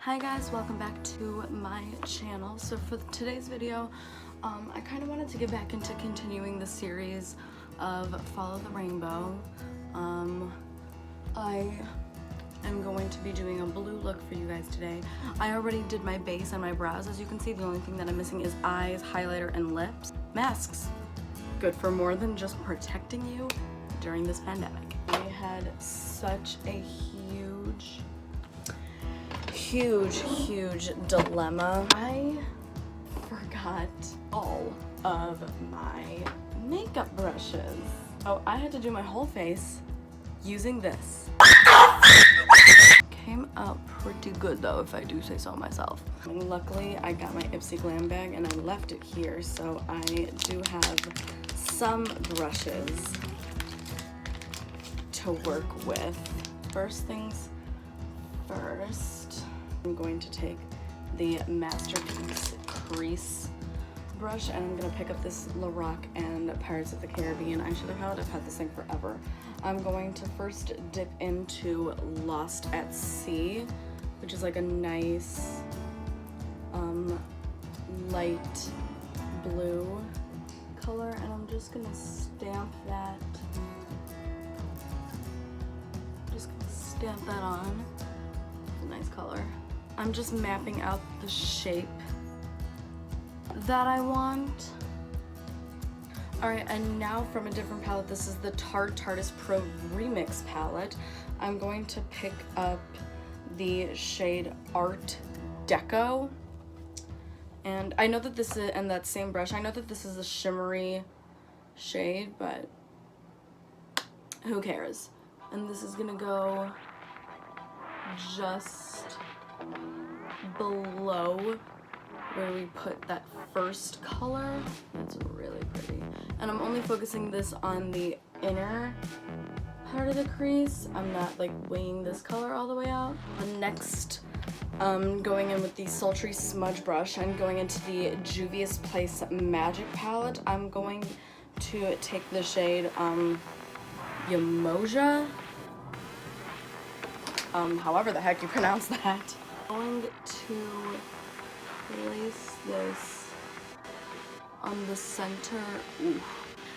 Hi guys, welcome back to my channel. So for today's video, I kind of wanted to get back into continuing the series of Follow the Rainbow. I am going to be doing a blue look for you guys today. I already did my base and my brows. As you can see, the only thing that I'm missing is eyes, highlighter, and lips. Masks, good for more than just protecting you during this pandemic. I had such a huge dilemma. I forgot all of my makeup brushes. Oh, I had to do my whole face using this. Came out pretty good though, if I do say so myself. And luckily, I got my Ipsy Glam bag and I left it here, so I do have some brushes to work with. First things first, I'm going to take the Masterpiece crease brush and I'm gonna pick up this Lorac and Pirates of the Caribbean eyeshadow palette. I've had this thing forever. I'm going to first dip into Lost at Sea, which is like a nice light blue color, and I'm just gonna stamp that. Just gonna stamp that on. It's a nice color. I'm just mapping out the shape that I want. Alright, and now from a different palette, this is the Tarteist Pro Remix palette. I'm going to pick up the shade Art Deco. And I know that this is, and that same brush, I know that this is a shimmery shade, but who cares? And this is gonna go just below where we put that first color. That's really pretty. And I'm only focusing this on the inner part of the crease. I'm not like winging this color all the way out. The next, going in with the Sultry Smudge brush, I'm going into the Juvia's Place Magic palette. I'm going to take the shade Yamoja, however the heck you pronounce that. I'm going to place this on the center. Ooh.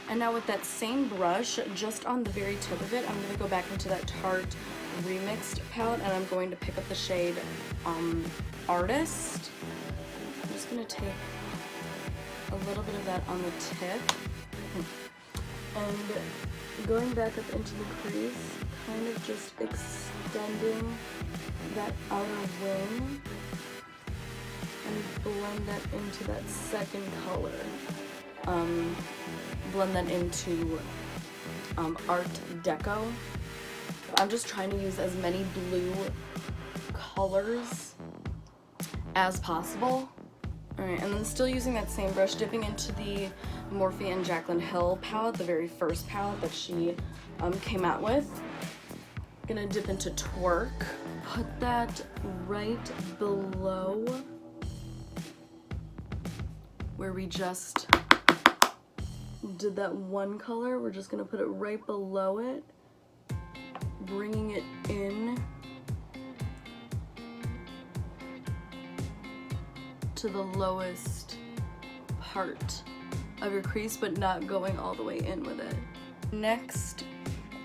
And now with that same brush, just on the very tip of it, I'm going to go back into that Tarte Remixed palette and I'm going to pick up the shade Artist. I'm just going to take a little bit of that on the tip and going back up into the crease, kind of just extending that outer wing and blend that into that second color. Blend that into Art Deco. I'm just trying to use as many blue colors as possible. Alright, and then still using that same brush, dipping into the Morphe and Jaclyn Hill palette, the very first palette that she came out with. Gonna dip into Twerk, put that right below where we just did that one color. We're just gonna put it right below it, bringing it in to the lowest part of your crease, but not going all the way in with it. Next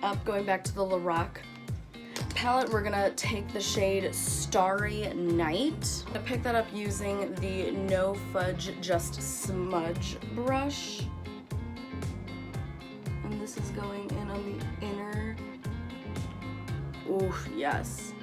up, going back to the Lorac palette, we're gonna take the shade Starry Night. I'm gonna pick that up using the No Fudge Just Smudge brush. And this is going in on the inner. Ooh, yes.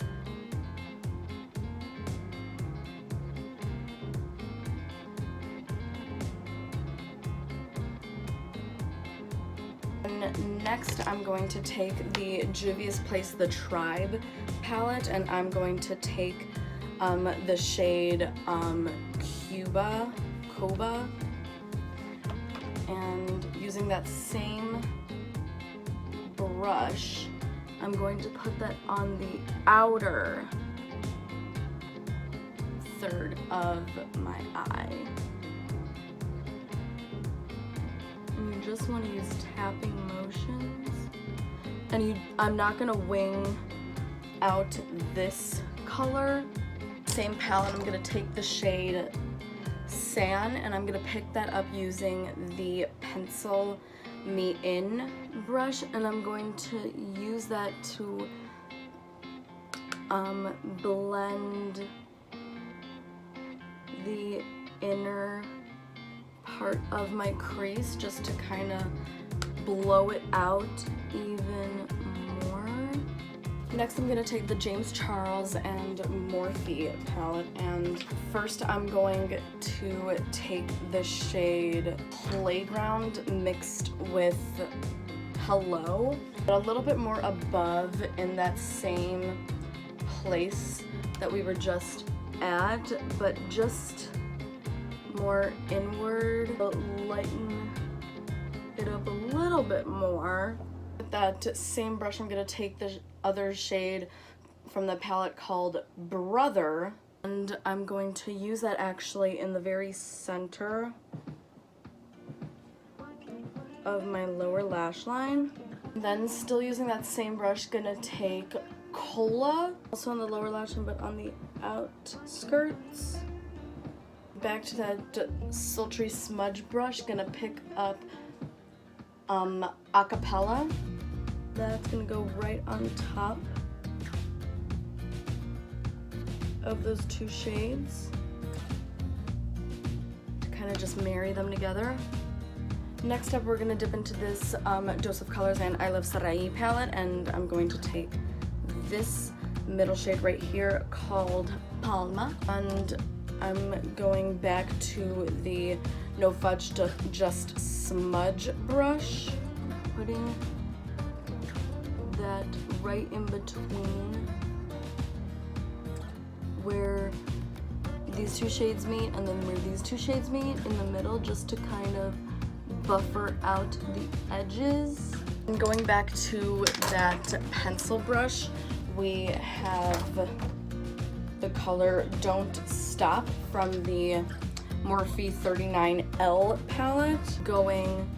And next, I'm going to take the Juvia's Place The Tribe palette, and I'm going to take the shade Cuba, and using that same brush, I'm going to put that on the outer third of my eye. And you just want to use tapping motions. And I'm not gonna wing out this color. same palette, I'm gonna take the shade Sand, and I'm gonna pick that up using the Pencil Me In brush, and I'm going to use that to blend the inner part of my crease, just to kind of blow it out even more. Next, I'm gonna take the James Charles and Morphe palette, and first I'm going to take the shade Playground mixed with Hello, but a little bit more above in that same place that we were just at, but just more inward, but lighten it up a little bit more. With that same brush, I'm gonna take the other shade from the palette called Brother, and I'm going to use that actually in the very center of my lower lash line. Then, still using that same brush, gonna take Cola, also on the lower lash line but on the outskirts. Back to that sultry smudge brush, gonna pick up Acapella. That's gonna go right on top of those two shades to kind of just marry them together. Next up, we're gonna dip into this Dose of Colors and I Love Sarai palette, and I'm going to take this middle shade right here called Palma, and I'm going back to the No Fudge Just Smudge brush, putting that right in between where these two shades meet and then where these two shades meet in the middle, just to kind of buffer out the edges. And going back to that pencil brush, we have the color Don't Stop from the Morphe 39L palette, going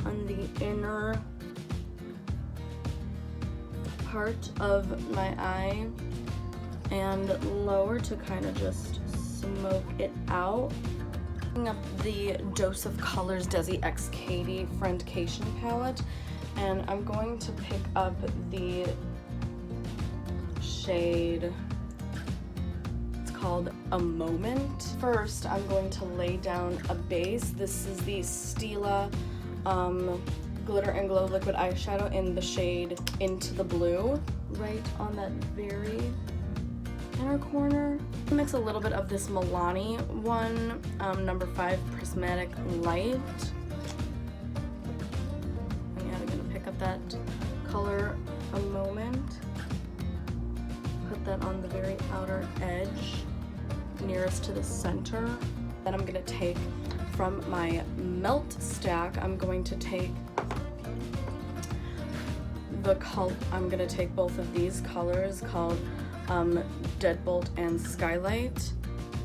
on the inner part of my eye and lower to kind of just smoke it out. Picking up the Dose of Colors Desi X Katie Friendcation palette, and I'm going to pick up the shade, it's called A Moment. First, I'm going to lay down a base. This is the Stila Glitter and Glow Liquid Eyeshadow in the shade Into the Blue, right on that very inner corner. Mix a little bit of this Milani one, number 5 Prismatic Light. And yeah, I'm gonna pick up that color A Moment, put that on the very outer edge, nearest to the center. Then I'm gonna take from my Melt stack, I'm going to take I'm gonna take both of these colors called Deadbolt and Skylight,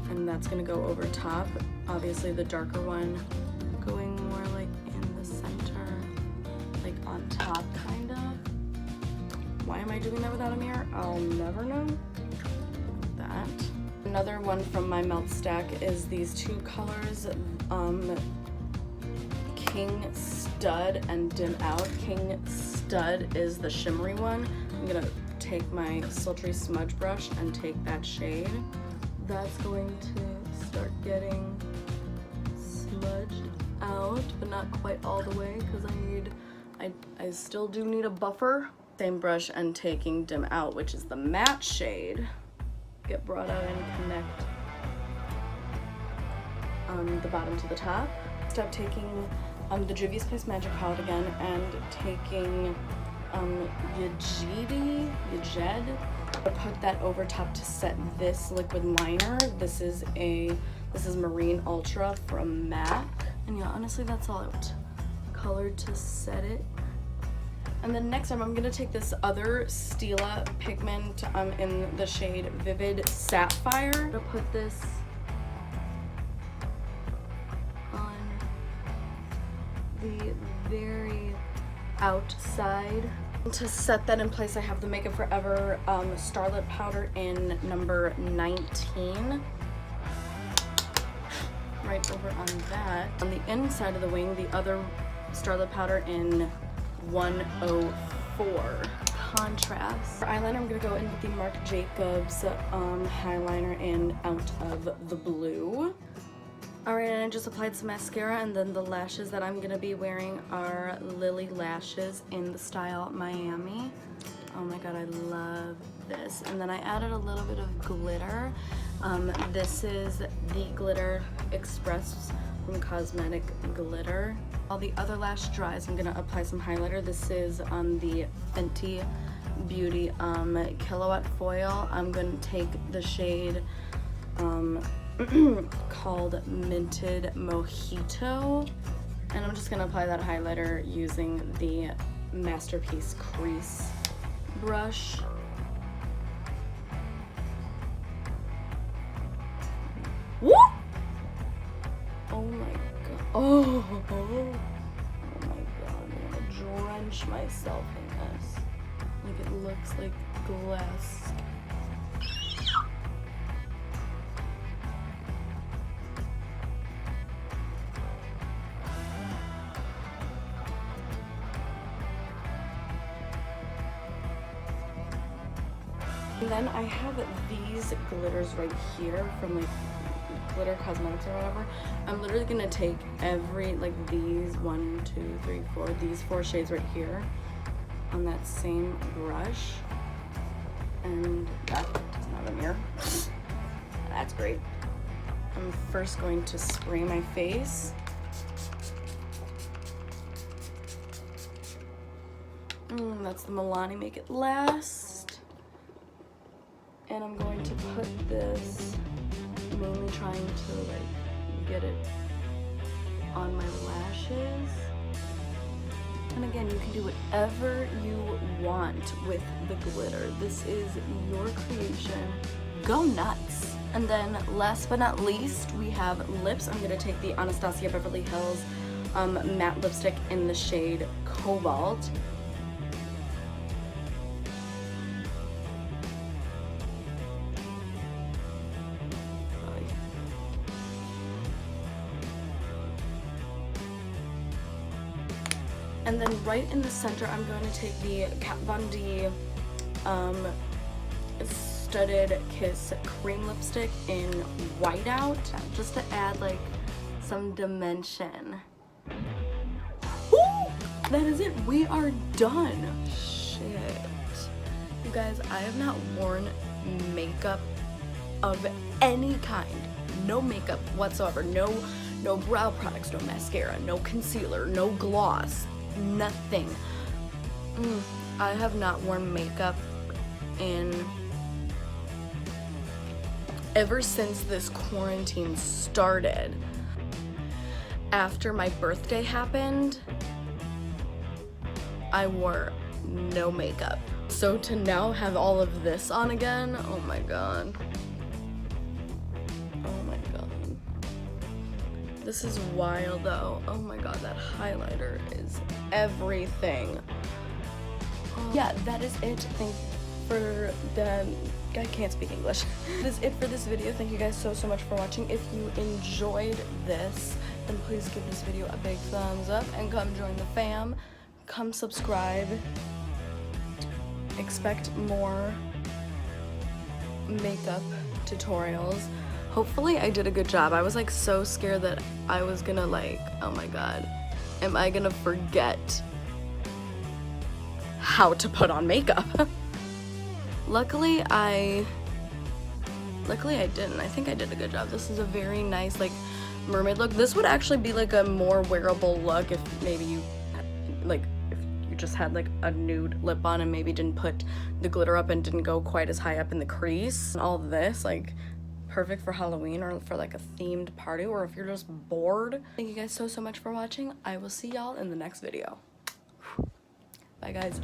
and that's gonna go over top. Obviously the darker one going more like in the center, like on top kind of. Why am I doing that without a mirror? I'll never know. That. Another one from my Melt stack is these two colors, King Stud and Dim Out. King Stud is the shimmery one. I'm gonna take my sultry smudge brush and take that shade. That's going to start getting smudged out, but not quite all the way, because I still do need a buffer. Same brush and taking Dim Out, which is the matte shade. Get brought out and connect the bottom to the top. Stop taking the Juvia's Place Magic palette again and taking Yejed. I put that over top to set this liquid liner. This is Marine Ultra from MAC. And yeah, honestly, that's all out. Color to set it. And then next time I'm gonna take this other Stila pigment in the shade Vivid Sapphire. I'm gonna put this on the very outside To set that in place, I have the Makeup Forever Starlit Powder in number 19. Right over on that. On the inside of the wing, the other Starlit Powder in 104. Contrast. For eyeliner, I'm going to go in with the Marc Jacobs highliner in Out of the Blue. Alright, and I just applied some mascara, and then the lashes that I'm going to be wearing are Lily Lashes in the style Miami. Oh my god, I love this. And then I added a little bit of glitter. This is the Glitter Express from Cosmetic Glitter. While the other lash dries, I'm going to apply some highlighter. This is the Fenty Beauty Kilowatt Foil. I'm going to take the shade called Minted Mojito, and I'm just going to apply that highlighter using the Masterpiece Crease brush. Woo! Oh my god. Oh my god. I'm gonna drench myself in this. Like, it looks like glass. And then I have these glitters right here from like Glitter Cosmetics or whatever. I'm literally gonna take every, like these 1, 2, 3, 4, these 4 shades right here on that same brush. And that doesn't have a mirror. That's great. I'm first going to spray my face. That's the Milani Make It Last. And I'm going to put this, mainly trying to like get it on my lashes. And again, you can do whatever you want with the glitter. This is your creation. Go nuts. And then last but not least, we have lips. I'm gonna take the Anastasia Beverly Hills matte lipstick in the shade Cobalt. And then right in the center, I'm going to take the Kat Von D Studded Kiss Cream Lipstick in Whiteout, just to add like some dimension. Woo! That is it. We are done. Shit. You guys, I have not worn makeup of any kind. No makeup whatsoever. No brow products, no mascara, no concealer, no gloss. Nothing. I have not worn makeup ever since this quarantine started. After my birthday happened, I wore no makeup. So to now have all of this on again, oh my god. Oh my god. This is wild though. Oh my god, that highlighter is everything. Yeah, that is it. Thank for the... I can't speak English. That is it for this video. Thank you guys so much for watching. If you enjoyed this, then please give this video a big thumbs up and come join the fam. Come subscribe. Expect more makeup tutorials. Hopefully I did a good job. I was like so scared that I was gonna like, oh my god, am I gonna forget how to put on makeup? Luckily I didn't. I think I did a good job. This is a very nice like mermaid look. This would actually be like a more wearable look if maybe you like, if you just had like a nude lip on and maybe didn't put the glitter up and didn't go quite as high up in the crease. All of this, like, perfect for Halloween or for like a themed party, or if you're just bored. Thank you guys so much for watching. I will see y'all in the next video. Bye guys.